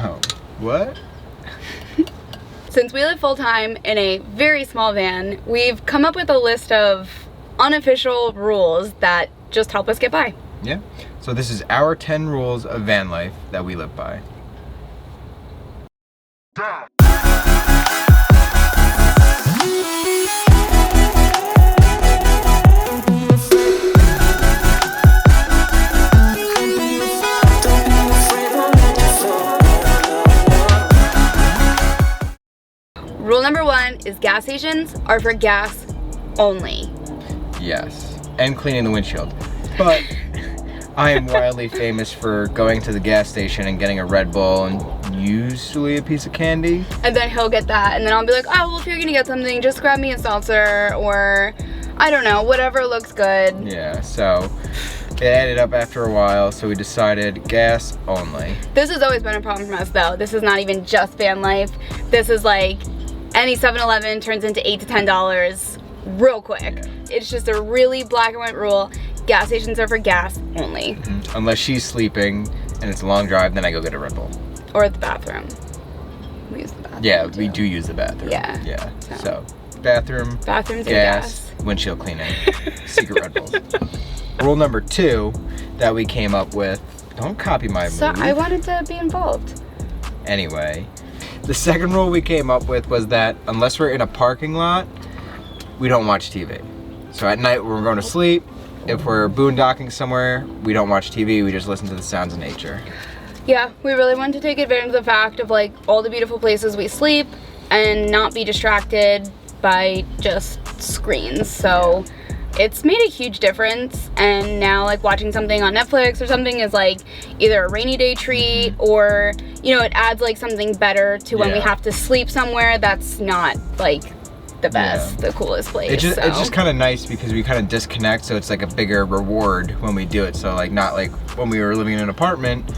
Oh, what? Since we live full-time in a very small van, we've come up with a list of unofficial rules that just help us get by. Yeah. So this is our 10 rules of van life that we live by. Rule number 1 is gas stations are for gas only. Yes. And cleaning the windshield. But I am wildly famous for going to the gas station and getting a Red Bull and usually a piece of candy. And then he'll get that, and then I'll be like, oh, well, if you're gonna get something, just grab me a seltzer, or I don't know, whatever looks good. Yeah, so it added up after a while, so we decided gas only. This has always been a problem for us, though. This is not even just van life. This is like any 7-Eleven turns into $8 to $10 real quick. Yeah. It's just a really black and white rule. Gas stations are for gas only. Mm-hmm. Unless she's sleeping and it's a long drive, then I go get a Red Bull. Or the bathroom. We use the bathroom. Yeah, too. we do use the bathroom. Yeah. Yeah. So bathroom, bathrooms, gas, and gas, windshield cleaning, secret Red Bulls. Rule number 2 that we came up with. Don't copy my move. So I wanted to be involved. Anyway, the second rule we came up with was that unless we're in a parking lot, we don't watch TV. So at night when we're going to sleep, if we're boondocking somewhere, we don't watch TV, we just listen to the sounds of nature. Yeah, we really wanted to take advantage of the fact of like all the beautiful places we sleep and not be distracted by just screens. So it's made a huge difference, and now like watching something on Netflix or something is like either a rainy day treat, or you know, it adds like something better to when we have to sleep somewhere that's not like the best, the coolest place. It's just kind of nice because we kind of disconnect, so it's like a bigger reward when we do it. So like not like when we were living in an apartment,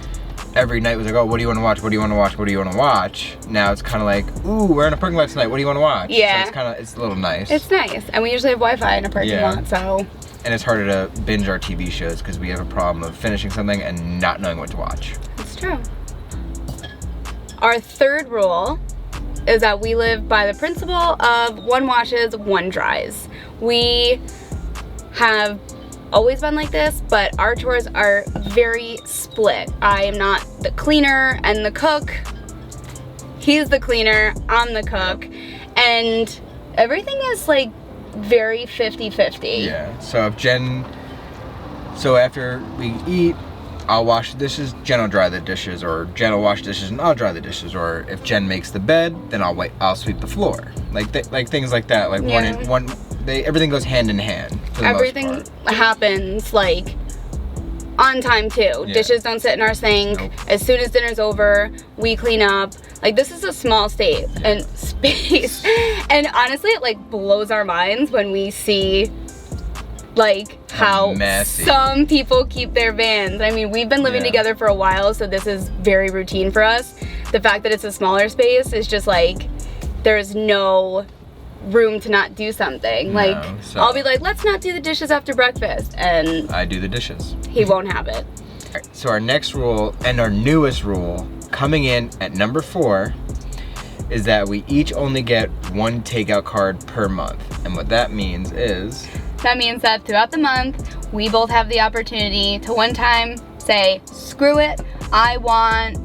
every night was like, oh, what do you want to watch? What do you want to watch? What do you want to watch? Now it's kind of like, ooh, we're in a parking lot tonight. What do you want to watch? Yeah. So it's a little nice. It's nice, and we usually have Wi-Fi in a parking lot, so. And it's harder to binge our TV shows because we have a problem of finishing something and not knowing what to watch. It's true. Our third rule is that we live by the principle of one washes, one dries. We have always been like this, but our chores are very split. I am not the cleaner and the cook. He's the cleaner, I'm the cook. And everything is like very 50-50. Yeah, so after we eat, I'll wash the dishes, Jen will dry the dishes, or Jen will wash dishes and I'll dry the dishes, or if Jen makes the bed, then I'll sweep the floor. Like things like that. Like everything goes hand in hand. For the everything most part. happens like on time too. Yeah. Dishes don't sit in our sink. Nope. As soon as dinner's over, we clean up. Like this is a small state and space. And honestly, it like blows our minds when we see like how messy some people keep their vans. I mean, we've been living together for a while, so this is very routine for us. The fact that it's a smaller space is just like, there's no room to not do something. Like, I'll be like, let's not do the dishes after breakfast, and I do the dishes. He won't have it. All right, so our next rule, and our newest rule, coming in at number 4, is that we each only get one takeout card per month. And what that means is... that means that throughout the month, we both have the opportunity to one time say, screw it, I want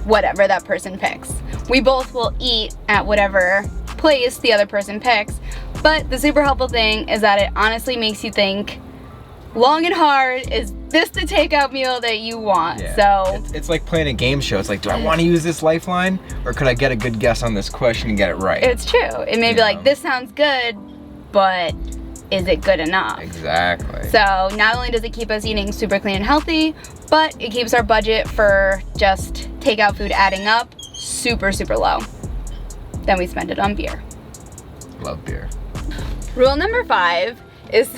whatever that person picks. We both will eat at whatever place the other person picks, but the super helpful thing is that it honestly makes you think long and hard, is this the takeout meal that you want? Yeah. So it's like playing a game show. It's like, do I want to use this lifeline, or could I get a good guess on this question and get it right? It's true. It may be like, this sounds good, but is it good enough? Exactly. So not only does it keep us eating super clean and healthy, but it keeps our budget for just takeout food adding up super, super low. Then we spend it on beer. Love beer. Rule number 5 is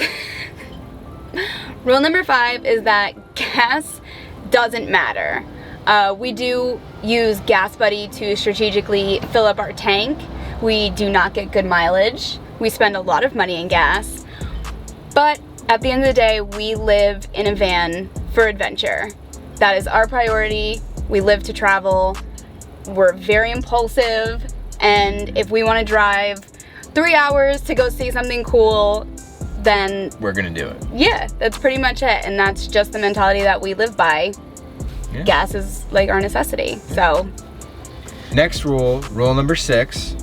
rule number 5 is that gas doesn't matter. We do use Gas Buddy to strategically fill up our tank. We do not get good mileage. We spend a lot of money in gas. But at the end of the day, we live in a van for adventure. That is our priority. We live to travel. we're very impulsive, and if we want to drive 3 hours to go see something cool, then we're gonna do it. Yeah, that's pretty much it, and that's just the mentality that we live by. Yeah. Gas is like our necessity. Yeah. So next rule number 6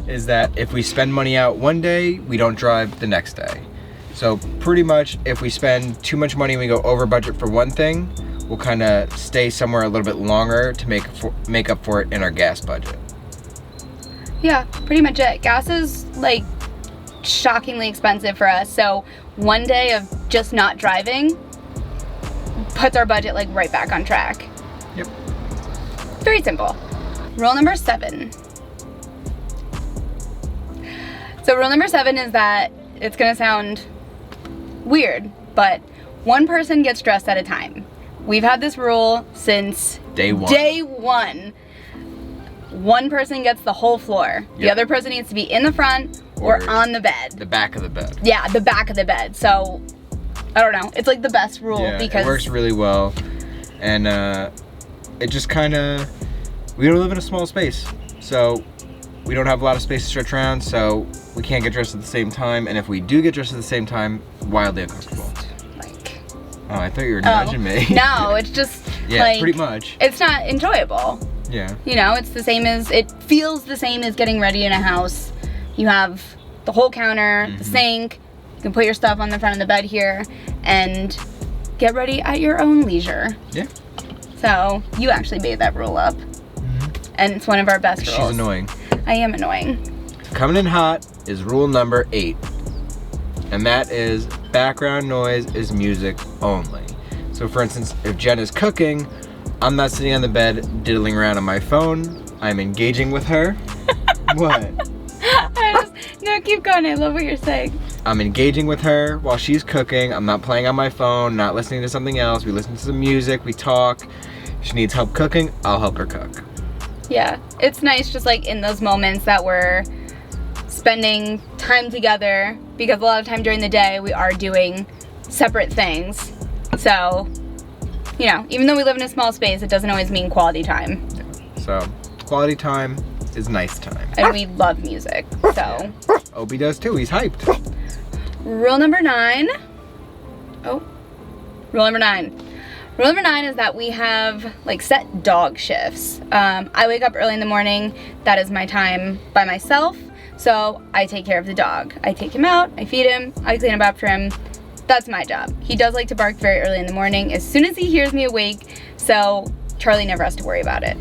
is that if we spend money out one day, we don't drive the next day. So pretty much if we spend too much money and we go over budget for one thing, we'll kind of stay somewhere a little bit longer to make up for it in our gas budget. Yeah, pretty much it. Gas is like shockingly expensive for us, so one day of just not driving puts our budget like right back on track. Yep. Very simple. Rule number 7. So rule number 7 is that it's gonna sound weird, but one person gets dressed at a time. We've had this rule since day one. One person gets the whole floor. Yep. The other person needs to be in the front or on the bed. The back of the bed. Yeah, the back of the bed. So, I don't know. It's like the best rule because it works really well. And it just kind of, we don't live in a small space. So, we don't have a lot of space to stretch around. So, we can't get dressed at the same time. And if we do get dressed at the same time, wildly uncomfortable. Like. Oh, I thought you were nudging me. No, it's just like. Pretty much. It's not enjoyable. Yeah. You know, it's the same as, it feels the same as getting ready in a house. You have the whole counter, the sink, you can put your stuff on the front of the bed here, and get ready at your own leisure. Yeah. So, you actually made that rule up. And it's one of our best rules. She's annoying. I am annoying. Coming in hot is rule number 8. And that is background noise is music only. So for instance, if Jen is cooking, I'm not sitting on the bed diddling around on my phone. I'm engaging with her. What? No, keep going. I love what you're saying. I'm engaging with her while she's cooking. I'm not playing on my phone, not listening to something else. We listen to some music, we talk. If she needs help cooking, I'll help her cook. Yeah, it's nice just like in those moments that we're spending time together, because a lot of time during the day we are doing separate things. So, you know, even though we live in a small space, it doesn't always mean quality time. Yeah. So, quality time is nice time. And we love music, so. Opie does too, he's hyped. Rule number 9. Rule number 9. Rule number 9 is that we have like set dog shifts. I wake up early in the morning. That is my time by myself. So I take care of the dog. I take him out, I feed him, I clean up after him. That's my job. He does like to bark very early in the morning as soon as he hears me awake. So Charlie never has to worry about it.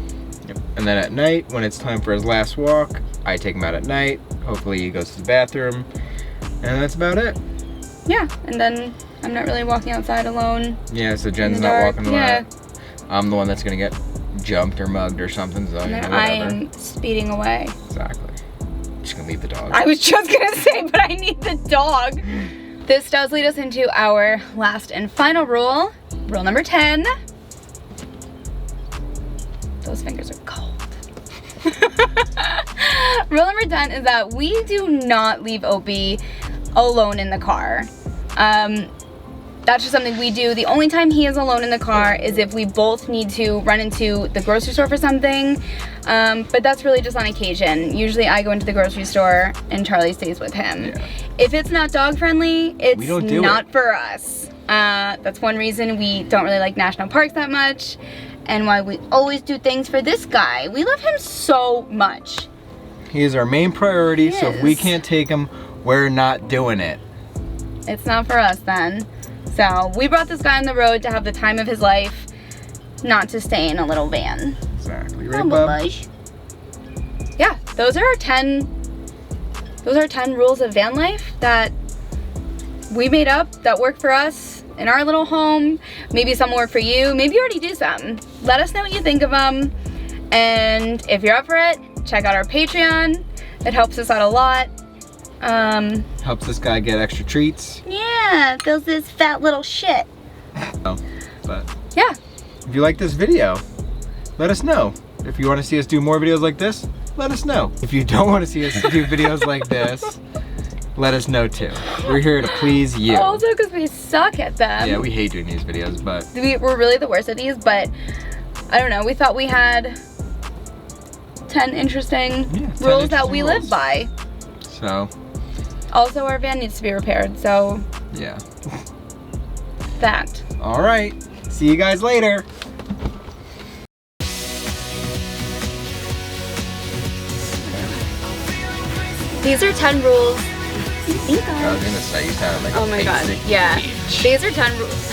Yep. And then at night, when it's time for his last walk, I take him out at night. Hopefully he goes to the bathroom. And that's about it. Yeah, and then I'm not really walking outside alone. Yeah, so Jen's not walking around. Yeah. I'm the one that's gonna get jumped or mugged or something, so and then I am speeding away. Exactly. Just gonna leave the dog. I was just gonna say, but I need the dog. This does lead us into our last and final rule. Rule number 10. Those fingers are cold. Rule number 10 is that we do not leave Opie alone in the car. That's just something we do. The only time he is alone in the car is if we both need to run into the grocery store for something. But that's really just on occasion. Usually I go into the grocery store and Charlie stays with him. Yeah. If it's not dog friendly, it's not for us. That's one reason we don't really like national parks that much, and why we always do things for this guy. We love him so much. He is our main priority, so if we can't take him, we're not doing it. It's not for us then. So we brought this guy on the road to have the time of his life, not to stay in a little van. Exactly. Right, bub? Yeah, those are our 10 rules of van life that we made up, that work for us in our little home. Maybe some work for you. Maybe you already do some. Let us know what you think of them. And if you're up for it, check out our Patreon. It helps us out a lot. Helps this guy get extra treats. Yeah, fills this fat little shit. Oh, but yeah. If you like this video, let us know. If you want to see us do more videos like this, let us know. If you don't want to see us do videos like this, let us know too. We're here to please you. Also because we suck at them. Yeah, we hate doing these videos, but we're really the worst at these, but I don't know, we thought we had 10 interesting 10 rules that interesting we rules. live by. So, Also, our van needs to be repaired, so yeah. that. All right. See you guys later. These are 10 rules. I was gonna say you sounded like Oh a my god, basic yeah. bitch. These are 10 rules.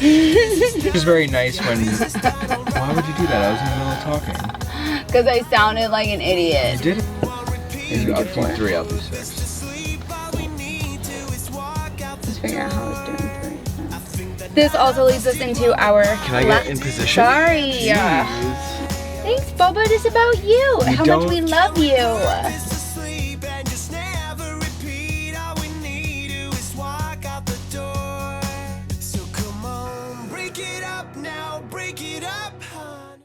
It was very nice when. Why would you do that? I was in the middle of talking. Because I sounded like an idiot. You did it. Maybe I'll do 3, I'll do 6. Let's figure out how it's doing 3. This also leads us into our. Can I get in position? Sorry. Jeez. Thanks, Bubba. It's about you. How much we love you. So come on, break it up now, break it up.